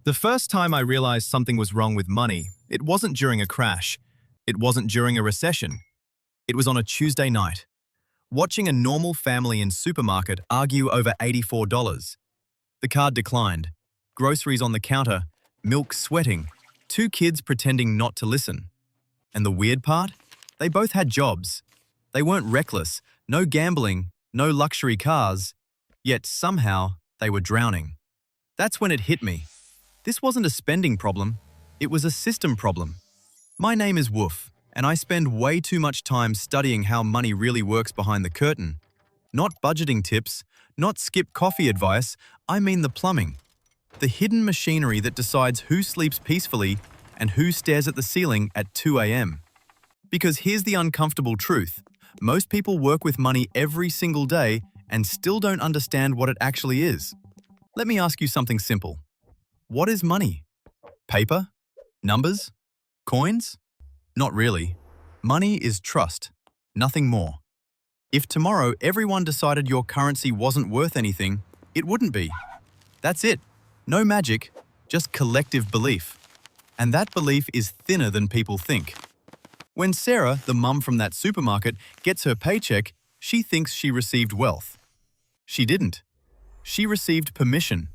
The first time I realized something was wrong with money, it wasn't during a crash. It wasn't during a recession. It was on a Tuesday night, watching a normal family in supermarket argue over $84. The card declined, groceries on the counter, milk sweating, two kids pretending not to listen. And the weird part? They both had jobs. They weren't reckless, no gambling, no luxury cars, yet somehow they were drowning. That's when it hit me. This wasn't a spending problem, it was a system problem. My name is Woof, and I spend way too much time studying how money really works behind the curtain. Not budgeting tips, not skip coffee advice, I mean the plumbing. The hidden machinery that decides who sleeps peacefully and who stares at the ceiling at 2 a.m. Because here's the uncomfortable truth. Most people work with money every single day and still don't understand what it actually is. Let me ask you something simple. What is money? Paper? Numbers? Coins? Not really. Money is trust, nothing more. If tomorrow everyone decided your currency wasn't worth anything, it wouldn't be. That's it. No magic, just collective belief. And that belief is thinner than people think. When Sarah, the mum from that supermarket, gets her paycheck, she thinks she received wealth. She didn't. She received permission.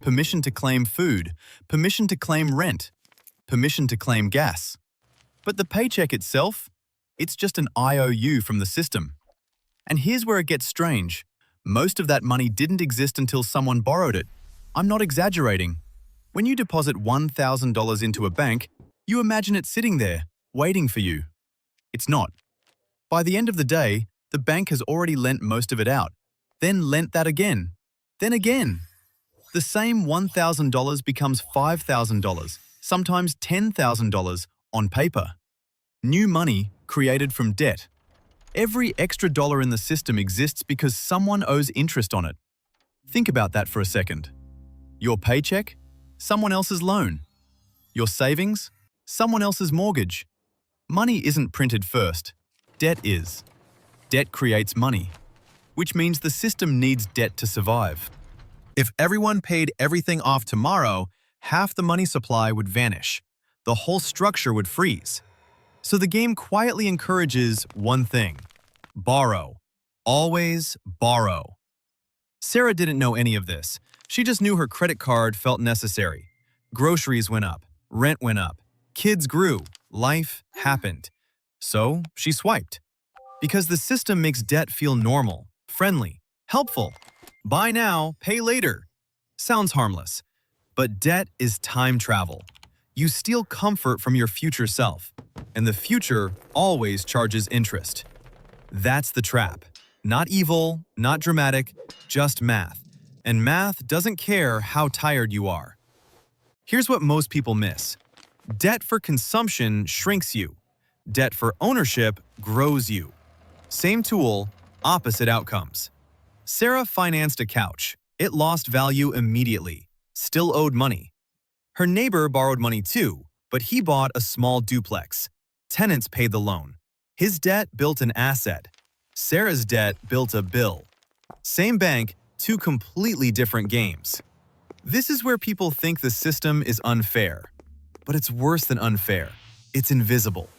Permission to claim food, permission to claim rent, permission to claim gas. But the paycheck itself, it's just an IOU from the system. And here's where it gets strange. Most of that money didn't exist until someone borrowed it. I'm not exaggerating. When you deposit $1,000 into a bank, you imagine it sitting there, waiting for you. It's not. By the end of the day, the bank has already lent most of it out, then lent that again, then again. The same $1,000 becomes $5,000, sometimes $10,000 on paper. New money created from debt. Every extra dollar in the system exists because someone owes interest on it. Think about that for a second. Your paycheck? Someone else's loan. Your savings? Someone else's mortgage. Money isn't printed first. Debt is. Debt creates money, which means the system needs debt to survive. If everyone paid everything off tomorrow, half the money supply would vanish. The whole structure would freeze. So the game quietly encourages one thing: borrow. Always borrow. Sarah didn't know any of this. She just knew her credit card felt necessary. Groceries went up, rent went up, kids grew, life happened. So she swiped. Because the system makes debt feel normal, friendly, helpful. Buy now, pay later. Sounds harmless. But debt is time travel. You steal comfort from your future self, and the future always charges interest. That's the trap. Not evil, not dramatic, just math. And math doesn't care how tired you are. Here's what most people miss. Debt for consumption shrinks you. Debt for ownership grows you. Same tool, opposite outcomes. Sarah financed a couch. It lost value immediately. Still owed money. Her neighbor borrowed money too, but he bought a small duplex. Tenants paid the loan. His debt built an asset. Sarah's debt built a bill. Same bank, two completely different games. This is where people think the system is unfair. But it's worse than unfair. It's invisible.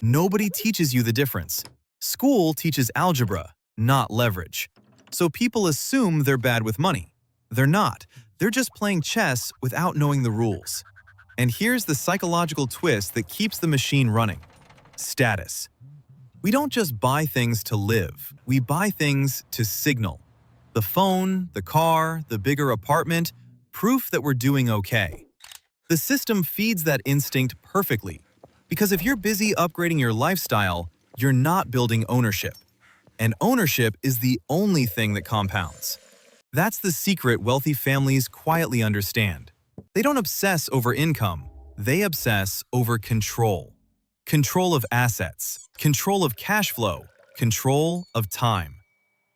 Nobody teaches you the difference. School teaches algebra, not leverage. So people assume they're bad with money. They're not. They're just playing chess without knowing the rules. And here's the psychological twist that keeps the machine running. Status. We don't just buy things to live. We buy things to signal. The phone, the car, the bigger apartment, proof that we're doing okay. The system feeds that instinct perfectly. Because if you're busy upgrading your lifestyle, you're not building ownership. And ownership is the only thing that compounds. That's the secret wealthy families quietly understand. They don't obsess over income. They obsess over control. Control of assets, control of cash flow, control of time.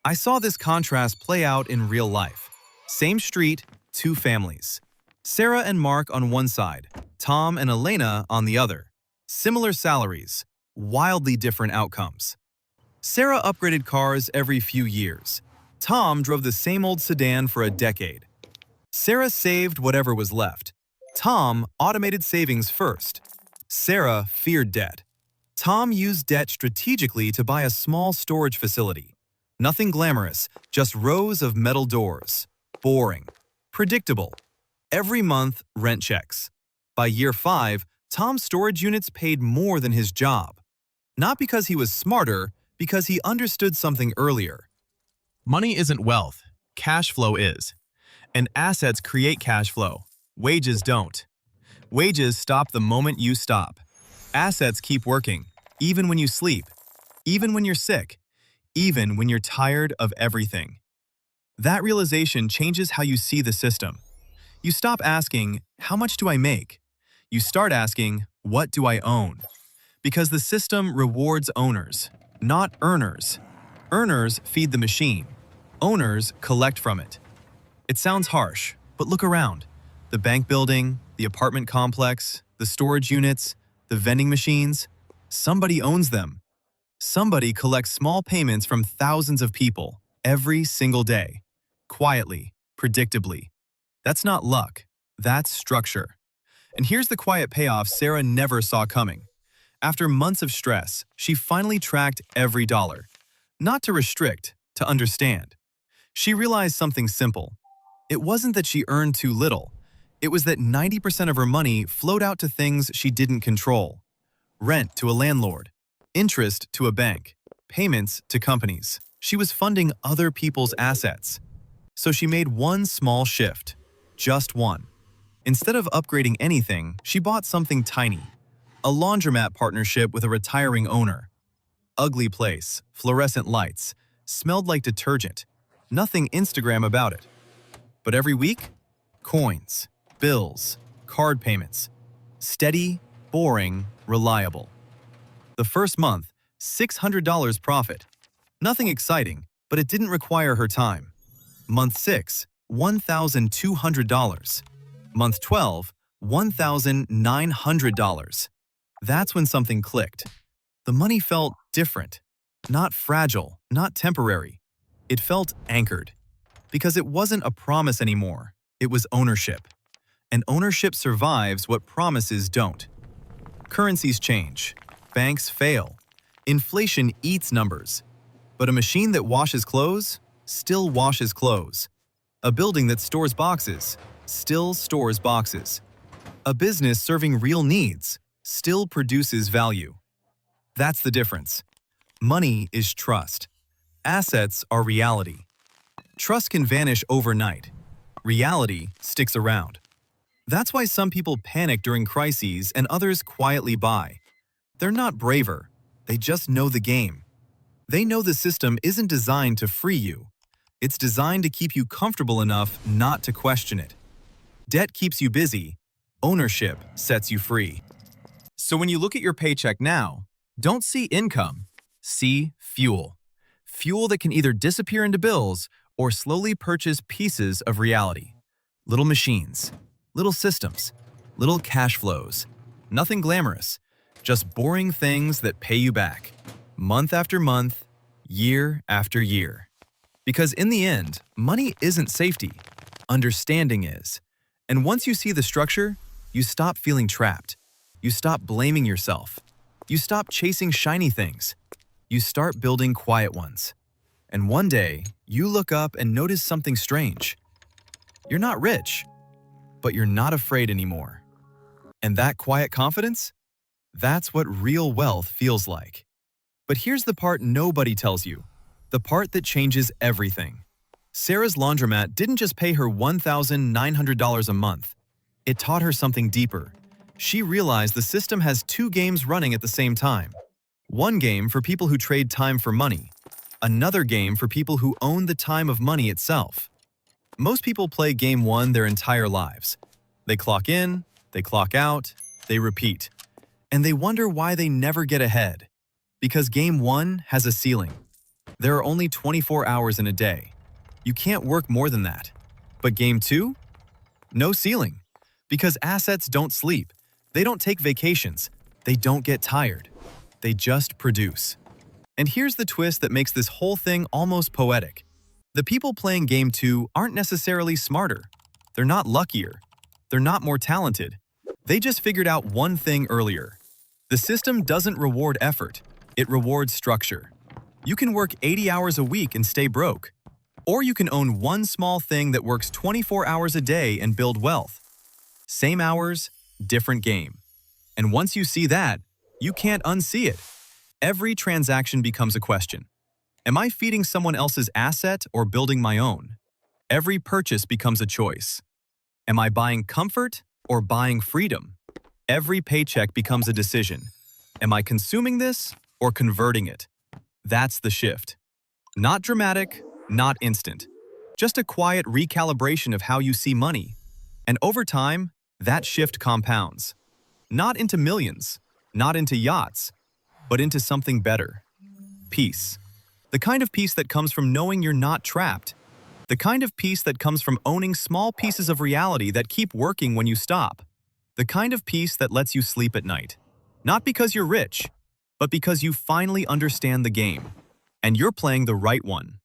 I saw this contrast play out in real life. Same street, two families. Sarah and Mark on one side, Tom and Elena on the other. Similar salaries, wildly different outcomes. Sarah upgraded cars every few years. Tom drove the same old sedan for a decade. Sarah saved whatever was left. Tom automated savings first. Sarah feared debt. Tom used debt strategically to buy a small storage facility. Nothing glamorous, just rows of metal doors. Boring. Predictable. Every month, rent checks. By year 5, Tom's storage units paid more than his job. Not because he was smarter, because he understood something earlier. Money isn't wealth. Cash flow is. And assets create cash flow. Wages don't. Wages stop the moment you stop. Assets keep working, even when you sleep, even when you're sick, even when you're tired of everything. That realization changes how you see the system. You stop asking, how much do I make? You start asking, what do I own? Because the system rewards owners, not earners. Earners feed the machine. Owners collect from it. It sounds harsh, but look around. The bank building, the apartment complex, the storage units, the vending machines. Somebody owns them. Somebody collects small payments from thousands of people every single day. Quietly, predictably. That's not luck. That's structure. And here's the quiet payoff Sarah never saw coming. After months of stress, she finally tracked every dollar. Not to restrict, to understand. She realized something simple. It wasn't that she earned too little. It was that 90% of her money flowed out to things she didn't control. Rent to a landlord, interest to a bank, payments to companies. She was funding other people's assets. So she made one small shift. Just one. Instead of upgrading anything, she bought something tiny. A laundromat partnership with a retiring owner. Ugly place, fluorescent lights, smelled like detergent. Nothing Instagram about it. But every week, coins, bills, card payments. Steady, boring, reliable. The first month, $600 profit. Nothing exciting, but it didn't require her time. Month 6, $1,200. Month 12, $1,900. That's when something clicked. The money felt different. Not fragile, not temporary. It felt anchored. Because it wasn't a promise anymore. It was ownership. And ownership survives what promises don't. Currencies change. Banks fail. Inflation eats numbers. But a machine that washes clothes still washes clothes. A building that stores boxes still stores boxes. A business serving real needs still produces value. That's the difference. Money is trust. Assets are reality. Trust can vanish overnight. Reality sticks around. That's why some people panic during crises and others quietly buy. They're not braver. They just know the game. They know the system isn't designed to free you. It's designed to keep you comfortable enough not to question it. Debt keeps you busy. Ownership sets you free. So when you look at your paycheck now, don't see income. See fuel. Fuel that can either disappear into bills or slowly purchase pieces of reality. Little machines, little systems, little cash flows. Nothing glamorous, just boring things that pay you back. Month after month, year after year. Because in the end, money isn't safety. Understanding is. And once you see the structure, you stop feeling trapped. You stop blaming yourself. You stop chasing shiny things. You start building quiet ones. And one day, you look up and notice something strange. You're not rich, but you're not afraid anymore. And that quiet confidence? That's what real wealth feels like. But here's the part nobody tells you. The part that changes everything. Sarah's laundromat didn't just pay her $1,900 a month. It taught her something deeper. She realized the system has two games running at the same time. One game for people who trade time for money. Another game for people who own the time of money itself. Most people play game one their entire lives. They clock in, they clock out, they repeat. And they wonder why they never get ahead. Because game one has a ceiling. There are only 24 hours in a day. You can't work more than that. But game two? No ceiling. Because assets don't sleep. They don't take vacations. They don't get tired. They just produce. And here's the twist that makes this whole thing almost poetic. The people playing game two aren't necessarily smarter. They're not luckier. They're not more talented. They just figured out one thing earlier. The system doesn't reward effort. It rewards structure. You can work 80 hours a week and stay broke. Or you can own one small thing that works 24 hours a day and build wealth. Same hours, different game. And once you see that, you can't unsee it. Every transaction becomes a question. Am I feeding someone else's asset or building my own? Every purchase becomes a choice. Am I buying comfort or buying freedom? Every paycheck becomes a decision. Am I consuming this or converting it? That's the shift. Not dramatic, not instant. Just a quiet recalibration of how you see money. And over time, that shift compounds. Not into millions, not into yachts, but into something better. Peace. The kind of peace that comes from knowing you're not trapped. The kind of peace that comes from owning small pieces of reality that keep working when you stop. The kind of peace that lets you sleep at night. Not because you're rich, but because you finally understand the game. And you're playing the right one.